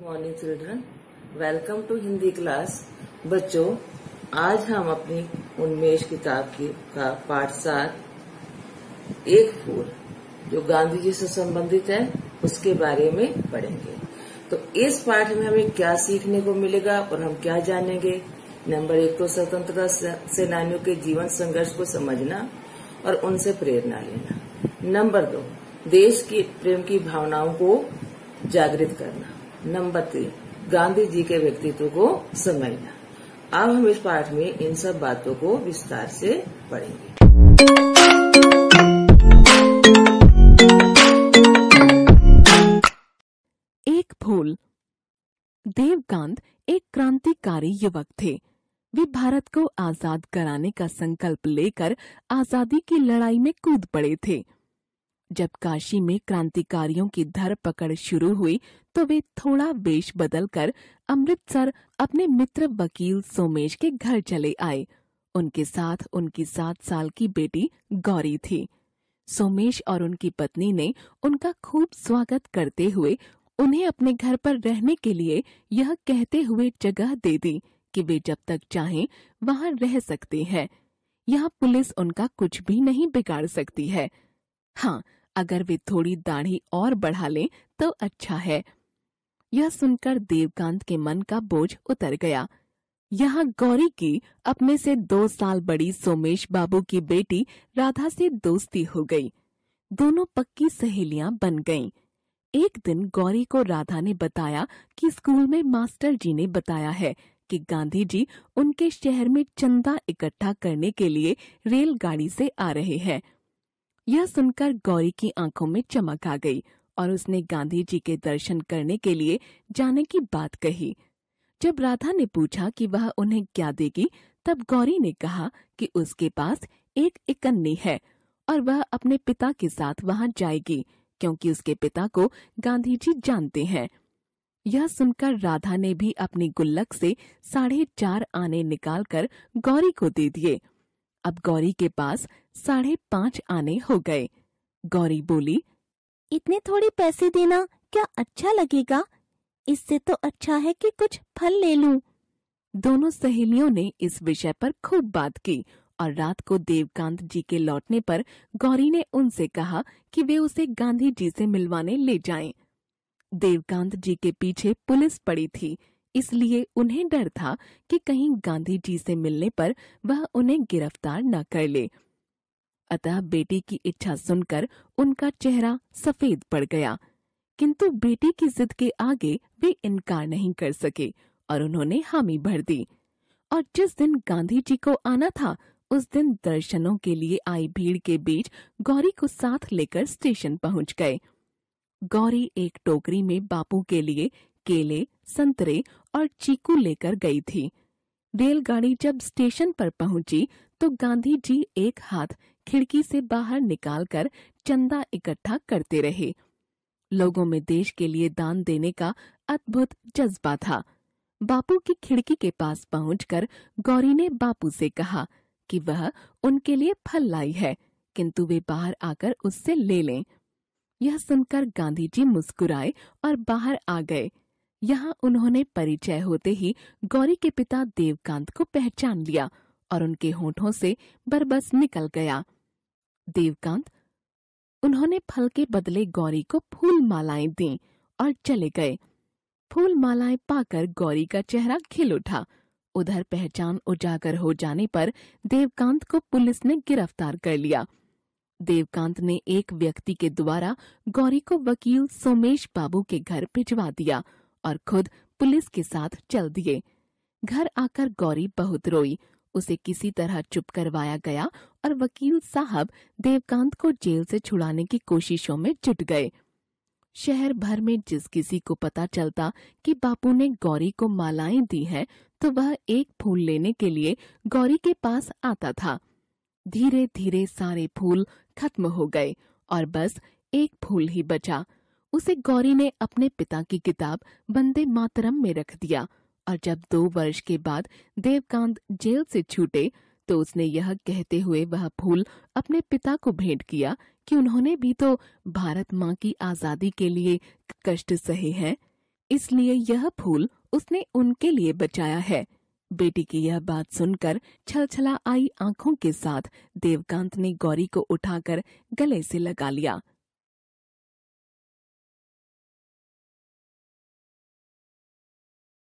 Morning children, welcome to Hindi class. बच्चों, आज हम अपनी उन्मेष किताब का पाठ 7 एक फूल जो गांधी जी से संबंधित है उसके बारे में पढ़ेंगे। तो इस पाठ में हमें क्या सीखने को मिलेगा और हम क्या जानेंगे। नंबर 1 तो स्वतंत्रता सेनानियों के जीवन संघर्ष को समझना और उनसे प्रेरणा लेना। नंबर 2 देश की प्रेम की भावनाओं को जागृत करना। नंबर 3 गांधी जी के व्यक्तित्व को समझना। अब हम इस पाठ में इन सब बातों को विस्तार से पढ़ेंगे। एक फूल। देवकांत एक क्रांतिकारी युवक थे। वे भारत को आजाद कराने का संकल्प लेकर आजादी की लड़ाई में कूद पड़े थे। जब काशी में क्रांतिकारियों की धरपकड़ शुरू हुई तो वे थोड़ा वेश बदलकर अमृतसर अपने मित्र वकील सोमेश के घर चले आए। उनके साथ उनकी 7 साल की बेटी गौरी थी। सोमेश और उनकी पत्नी ने उनका खूब स्वागत करते हुए उन्हें अपने घर पर रहने के लिए यह कहते हुए जगह दे दी कि वे जब तक चाहें वहां रह सकते हैं। यहाँ पुलिस उनका कुछ भी नहीं बिगाड़ सकती है। हाँ, अगर वे थोड़ी दाढ़ी और बढ़ा लें तो अच्छा है। यह सुनकर देवकांत के मन का बोझ उतर गया। यहाँ गौरी की अपने से 2 साल बड़ी सोमेश बाबू की बेटी राधा से दोस्ती हो गई। दोनों पक्की सहेलियां बन गईं। एक दिन गौरी को राधा ने बताया कि स्कूल में मास्टर जी ने बताया है कि गांधी जी उनके शहर में चंदा इकट्ठा करने के लिए रेलगाड़ी से आ रहे हैं। यह सुनकर गौरी की आंखों में चमक आ गई और उसने गांधी जी के दर्शन करने के लिए जाने की बात कही। जब राधा ने पूछा कि वह उन्हें क्या देगी, तब गौरी ने कहा कि उसके पास एक इकन्नी है और वह अपने पिता के साथ वहां जाएगी क्योंकि उसके पिता को गांधी जी जानते हैं। यह सुनकर राधा ने भी अपनी गुल्लक से 4.5 आने निकालकर गौरी को दे दिए। अब गौरी के पास 5.5 आने हो गए। गौरी बोली, इतने थोड़े पैसे देना क्या अच्छा लगेगा? इससे तो अच्छा है कि कुछ फल ले लूं। दोनों सहेलियों ने इस विषय पर खूब बात की और रात को देवकांत जी के लौटने पर गौरी ने उनसे कहा कि वे उसे गांधी जी से मिलवाने ले जाएं। देवकांत जी के पीछे पुलिस पड़ी थी, इसलिए उन्हें डर था कि कहीं गांधी जी से मिलने पर वह उन्हें गिरफ्तार न कर ले। अतः बेटी की इच्छा सुनकर उनका चेहरा सफेद पड़ गया, किंतु बेटी की जिद के आगे वे इनकार नहीं कर सके और उन्होंने हामी भर दी। और जिस दिन गांधी जी को आना था उस दिन दर्शनों के लिए आई भीड़ के बीच गौरी को साथ लेकर स्टेशन पहुंच गए। गौरी एक टोकरी में बापू के लिए केले, संतरे और चीकू लेकर गई थी। रेलगाड़ी जब स्टेशन पर पहुंची तो गांधी जी एक हाथ खिड़की से बाहर निकालकर चंदा इकट्ठा करते रहे। लोगों में देश के लिए दान देने का अद्भुत जज्बा था। बापू की खिड़की के पास पहुंचकर गौरी ने बापू से कहा कि वह उनके लिए फल लाई है, किंतु वे बाहर आकर उससे ले लें। यह सुनकर गांधी जी मुस्कुराए और बाहर आ गए। यहाँ उन्होंने परिचय होते ही गौरी के पिता देवकांत को पहचान लिया और उनके होठों से बरबस निकल गया। देवकांत, उन्होंने फल के बदले गौरी को फूल मालाएं दी और चले गए। फूल मालाएं पाकर गौरी का चेहरा खिल उठा। उधर पहचान उजागर हो जाने पर देवकांत को पुलिस ने गिरफ्तार कर लिया। देवकांत ने एक व्यक्ति के द्वारा गौरी को वकील सोमेश बाबू के घर भिजवा दिया और खुद पुलिस के साथ चल दिए। घर आकर गौरी बहुत रोई। उसे किसी तरह चुप करवाया गया और वकील साहब देवकांत को जेल से छुड़ाने की कोशिशों में जुट गए। शहर भर में जिस किसी को पता चलता कि बापू ने गौरी को मालाएं दी हैं, तो वह एक फूल लेने के लिए गौरी के पास आता था। धीरे धीरे सारे फूल खत्म हो गए और बस एक फूल ही बचा। उसे गौरी ने अपने पिता की किताब वंदे मातरम में रख दिया और जब 2 वर्ष के बाद देवकांत जेल से छूटे तो उसने यह कहते हुए वह फूल अपने पिता को भेंट किया कि उन्होंने भी तो भारत माँ की आजादी के लिए कष्ट सहे हैं। इसलिए यह फूल उसने उनके लिए बचाया है। बेटी की यह बात सुनकर छलछला आई आंखों के साथ देवकांत ने गौरी को उठाकर गले से लगा लिया